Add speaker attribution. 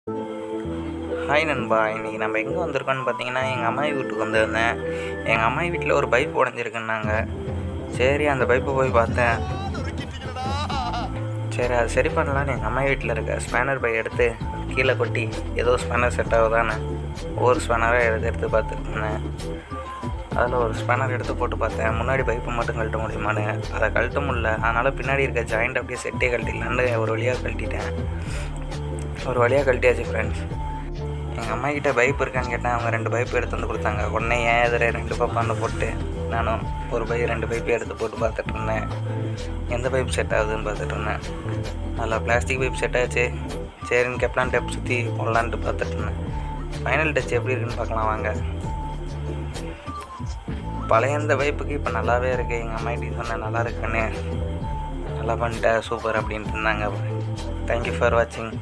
Speaker 1: Hi நண்பா, இன்றைக்கி நம்ம எங்கே வந்திருக்கோன்னு பார்த்தீங்கன்னா, எங்கள் அம்மாயி வீட்டுக்கு வந்திருந்தேன். எங்கள் அம்மாயி வீட்டில் ஒரு பைப் உடஞ்சிருக்குன்னாங்க. சரி, அந்த பைப்பை போய் பார்த்தேன். சரி, அது சரி பண்ணலான்னு எங்கள் அம்மாயி வீட்டில் இருக்க ஸ்பேனர் பை எடுத்து கீழே கொட்டி ஏதோ ஸ்பேனர் செட் ஆகுதானே ஒவ்வொரு ஸ்பேனராக எடுத்து பார்த்துட்டு இருந்தேன். அதில் ஒரு ஸ்பேனர் எடுத்து போட்டு பார்த்தேன். முன்னாடி பைப்பை மட்டும் கழட்ட முடியுமான்னு. அதை கழட்ட முடியல. அதனால் பின்னாடி இருக்க ஜாயிண்ட் அப்படியே செட்டே கழட்டிடலான்னு ஒரு வழியாக கழட்டிட்டேன். ஒரு வழியாக கழட்டியாச்சு ஃப்ரெண்ட்ஸ். எங்கள் அம்மாக்கிட்ட பைப் இருக்கான்னு கேட்டேன். அவங்க 2 பைப்பு எடுத்து வந்து கொடுத்தாங்க. உடனே ஏன் எதிர 2 பப்பான்னு போட்டு நானும் ஒரு 2 பைப்பை எடுத்து போட்டு பார்த்துட்டு இருந்தேன். எந்த பைப் செட் ஆகுதுன்னு பார்த்துட்டு இருந்தேன். அதில் பிளாஸ்டிக் பைப் செட் ஆச்சு. சரின்னு கெப்லான் டேப் சுற்றி போடலான்ட்டு பார்த்துட்டு இருந்தேன். ஃபைனல் டச் எப்படி இருக்குன்னு பார்க்கலாம் வாங்க. பழைய இந்த பைப்புக்கு இப்போ நல்லாவே இருக்குது. எங்கள் அம்மாக்கிட்ட சொன்னேன் நல்லா இருக்குன்னு. நல்லா பண்ணிட்டேன், சூப்பர் அப்படின்ட்டு இருந்தாங்க. தேங்க்யூ ஃபார் வாட்சிங்.